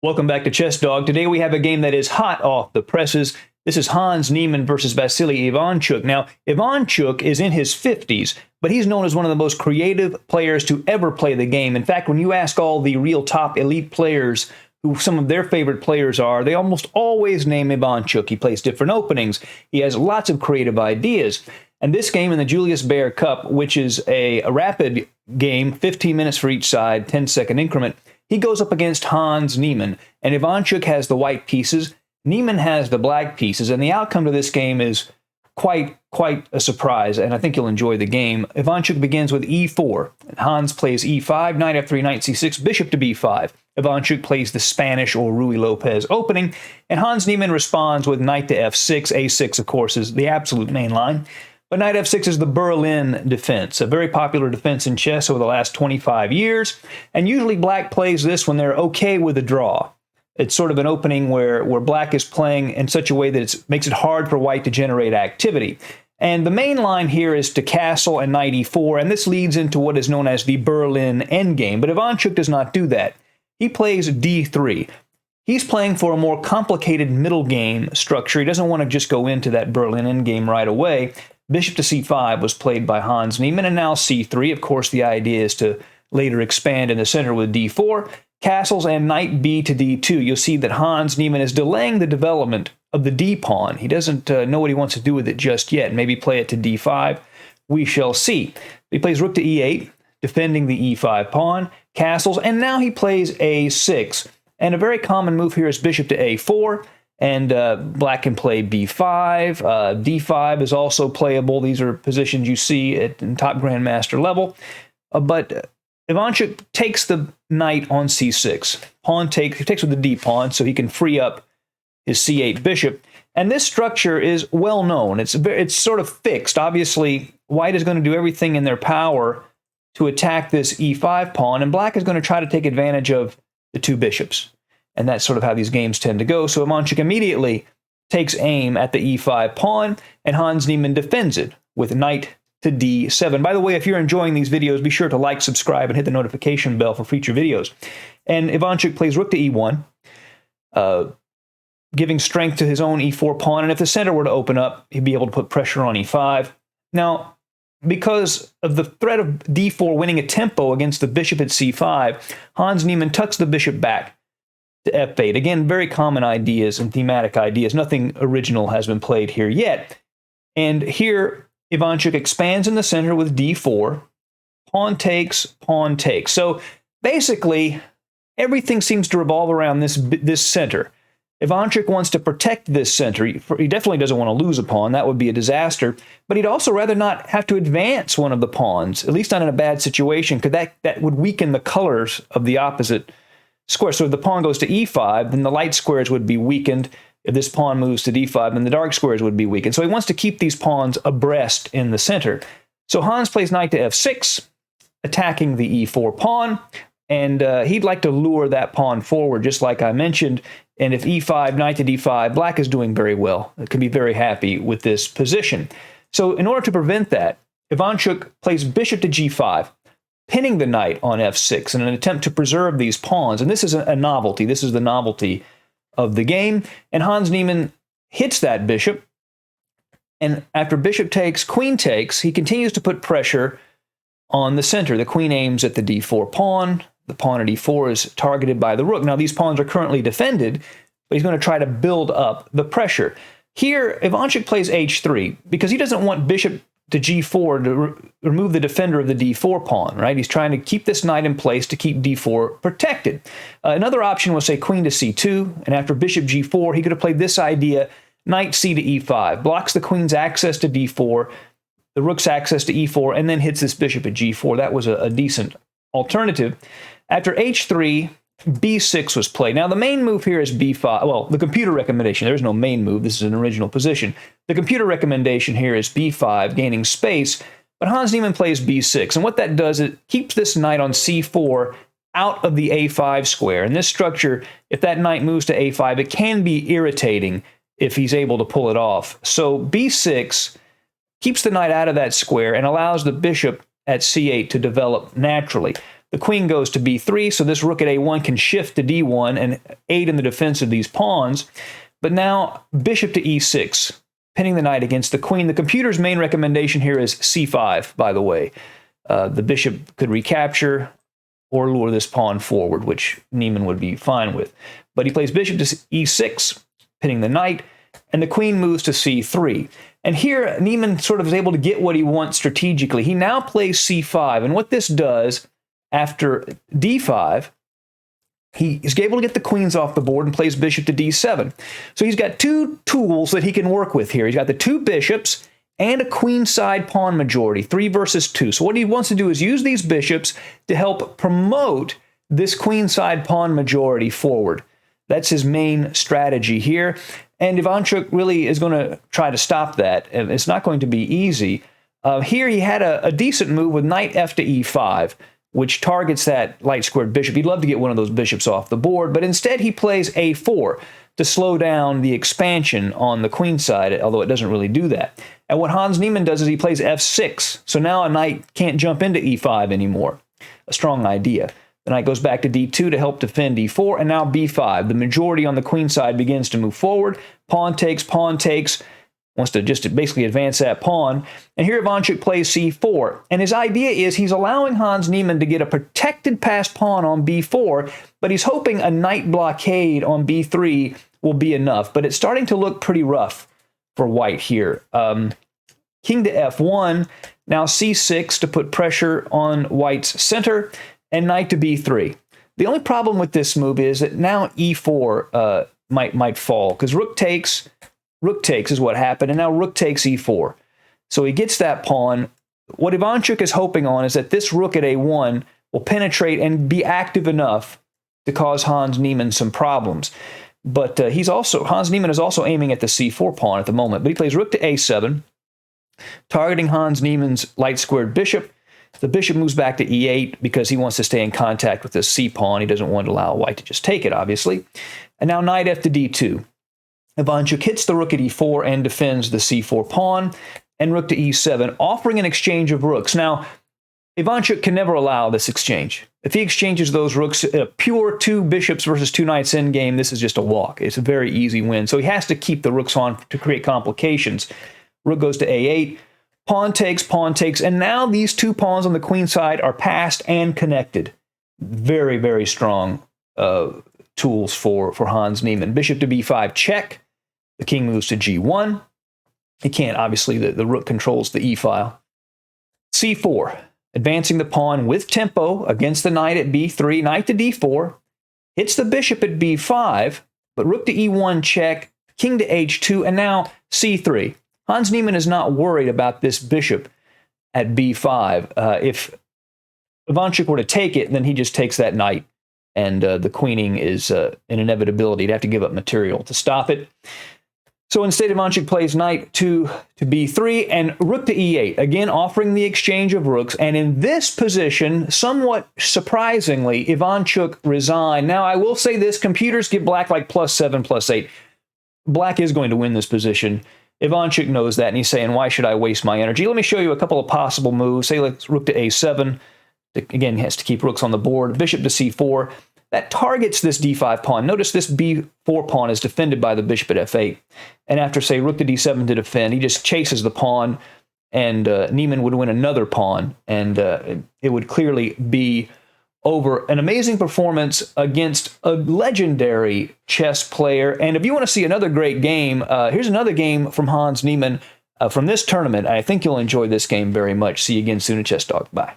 Welcome back to Chess Dog. Today we have a game that is hot off the presses. This is Hans Niemann versus Vasily Ivanchuk. Now, Ivanchuk is in his 50s, but he's known as one of the most creative players to ever play the game. In fact, when you ask all the real top elite players who some of their favorite players are, they almost always name Ivanchuk. He plays different openings. He has lots of creative ideas. And this game in the Julius Baer Cup, which is a rapid game, 15 minutes for each side, 10-second increment, he goes up against Hans Niemann, and Ivanchuk has the white pieces, Niemann has the black pieces, and the outcome to this game is quite a surprise, and I think you'll enjoy the game. Ivanchuk begins with e4. Hans plays e5, knight f3, knight c6, bishop to b5. Ivanchuk plays the Spanish or Ruy Lopez opening, and Hans Niemann responds with knight to f6. a6, of course, is the absolute main line. But knight f6 is the Berlin defense, a very popular defense in chess over the last 25 years. And usually black plays this when they're okay with a draw. It's sort of an opening where black is playing in such a way that it makes it hard for white to generate activity. And the main line here is to castle and knight e4, and this leads into what is known as the Berlin endgame. But Ivanchuk does not do that. He plays d3. He's playing for a more complicated middle game structure. He doesn't want to just go into that Berlin endgame right away. Bishop to c5 was played by Hans Niemann, and now c3. Of course, the idea is to later expand in the center with d4. Castles and knight b to d2. You'll see that Hans Niemann is delaying the development of the d-pawn. He doesn't know what he wants to do with it just yet. Maybe play it to d5. We shall see. He plays rook to e8, defending the e5 pawn. Castles, and now he plays a6. And a very common move here is bishop to a4. And black can play b5. d5 is also playable. These are positions you see at top grandmaster level. But Ivanchuk takes the knight on c6. He takes with the d-pawn so he can free up his c8 bishop. And this structure is well known. It's sort of fixed. Obviously, white is going to do everything in their power to attack this e5 pawn, and black is going to try to take advantage of the two bishops. And that's sort of how these games tend to go. So Ivanchuk immediately takes aim at the e5 pawn, and Hans Niemann defends it with knight to d7. By the way, if you're enjoying these videos, be sure to like, subscribe, and hit the notification bell for future videos. And Ivanchuk plays rook to e1, giving strength to his own e4 pawn. And if the center were to open up, he'd be able to put pressure on e5. Now, because of the threat of d4 winning a tempo against the bishop at c5, Hans Niemann tucks the bishop back to f8. Again, very common ideas and thematic ideas. Nothing original has been played here yet. And here, Ivanchuk expands in the center with d4. Pawn takes, pawn takes. So basically, everything seems to revolve around this center. Ivanchuk wants to protect this center. He definitely doesn't want to lose a pawn. That would be a disaster. But he'd also rather not have to advance one of the pawns, at least not in a bad situation, because that would weaken the colors of the opposite square. So if the pawn goes to e5, then the light squares would be weakened. If this pawn moves to d5, then the dark squares would be weakened. So he wants to keep these pawns abreast in the center. So Hans plays knight to f6, attacking the e4 pawn, and he'd like to lure that pawn forward, just like I mentioned. And if e5, knight to d5, black is doing very well. It can be very happy with this position. So in order to prevent that, Ivanchuk plays bishop to g5, pinning the knight on f6 in an attempt to preserve these pawns. And this is a novelty. This is the novelty of the game. And Hans Niemann hits that bishop. And after bishop takes, queen takes, he continues to put pressure on the center. The queen aims at the d4 pawn. The pawn at e4 is targeted by the rook. Now, these pawns are currently defended, but he's going to try to build up the pressure. Here, Ivanchuk plays h3 because he doesn't want bishop to g4 to remove the defender of the d4 pawn, right? He's trying to keep this knight in place to keep d4 protected. Another option was, say, queen to c2, and after bishop g4, he could have played this idea, knight c to e5, blocks the queen's access to d4, the rook's access to e4, and then hits this bishop at g4. That was a decent alternative. After h3, b6 was played. Now, the main move here is b5. Well, the computer recommendation, there's no main move. This is an original position. The computer recommendation here is b5, gaining space, but Hans Niemann plays b6. And what that does is it keeps this knight on c4 out of the a5 square. In this structure, if that knight moves to a5, it can be irritating if he's able to pull it off. So b6 keeps the knight out of that square and allows the bishop at c8 to develop naturally. The queen goes to b3, so this rook at a1 can shift to d1 and aid in the defense of these pawns. But now bishop to e6, pinning the knight against the queen. The computer's main recommendation here is c5, by the way. The bishop could recapture or lure this pawn forward, which Niemann would be fine with. But he plays bishop to e6, pinning the knight, and the queen moves to c3. And here, Niemann sort of is able to get what he wants strategically. He now plays c5, and what this does, after d5, he is able to get the queens off the board and plays bishop to d7. So he's got two tools that he can work with here. He's got the two bishops and a queenside pawn majority, 3 versus 2. So what he wants to do is use these bishops to help promote this queenside pawn majority forward. That's his main strategy here. And Ivanchuk really is going to try to stop that. It's not going to be easy. Here he had a decent move with knight f to e5, which targets that light squared bishop. He'd love to get one of those bishops off the board, but instead he plays a4 to slow down the expansion on the queen side, although it doesn't really do that. And what Hans Niemann does is he plays f6, so now a knight can't jump into e5 anymore. A strong idea. The knight goes back to d2 to help defend e4, and now b5. The majority on the queen side begins to move forward. Pawn takes, wants to just basically advance that pawn. And here Ivanchuk plays c4. And his idea is he's allowing Hans Niemann to get a protected passed pawn on b4, but he's hoping a knight blockade on b3 will be enough. But it's starting to look pretty rough for white here. King to f1, now c6 to put pressure on white's center, and knight to b3. The only problem with this move is that now e4 might fall, because rook takes is what happened, and now rook takes e4. So he gets that pawn. What Ivanchuk is hoping on is that this rook at a1 will penetrate and be active enough to cause Hans Niemann some problems. But Hans Niemann is also aiming at the c4 pawn at the moment. But he plays rook to a7, targeting Hans Niemann's light squared bishop. The bishop moves back to e8 because he wants to stay in contact with the c pawn. He doesn't want to allow white to just take it, obviously. And now knight f to d2. Ivanchuk hits the rook at e4 and defends the c4 pawn, and rook to e7, offering an exchange of rooks. Now, Ivanchuk can never allow this exchange. If he exchanges those rooks, a pure 2 bishops versus 2 knights endgame, this is just a walk. It's a very easy win. So he has to keep the rooks on to create complications. Rook goes to a8, pawn takes, and now these 2 pawns on the queen side are passed and connected. Very, very strong tools for Hans Niemann. Bishop to b5 check. The king moves to g1. He can't, obviously, the rook controls the e-file. c4, advancing the pawn with tempo against the knight at b3. Knight to d4, hits the bishop at b5, but rook to e1 check, king to h2, and now c3. Hans Niemann is not worried about this bishop at b5. If Ivanchuk were to take it, then he just takes that knight, and the queening is an inevitability. He'd have to give up material to stop it. So instead, Ivanchuk plays knight to b3 and rook to e8, again offering the exchange of rooks. And in this position, somewhat surprisingly, Ivanchuk resigned. Now, I will say this, computers give black like +7, +8. Black is going to win this position. Ivanchuk knows that, and he's saying, why should I waste my energy? Let me show you a couple of possible moves. Say, let's rook to a7. Again, he has to keep rooks on the board. Bishop to c4. That targets this d5 pawn. Notice this b4 pawn is defended by the bishop at f8. And after, say, rook to d7 to defend, he just chases the pawn, and Niemann would win another pawn, and it would clearly be over. An amazing performance against a legendary chess player. And if you want to see another great game, here's another game from Hans Niemann from this tournament. I think you'll enjoy this game very much. See you again soon at Chess Talk. Bye.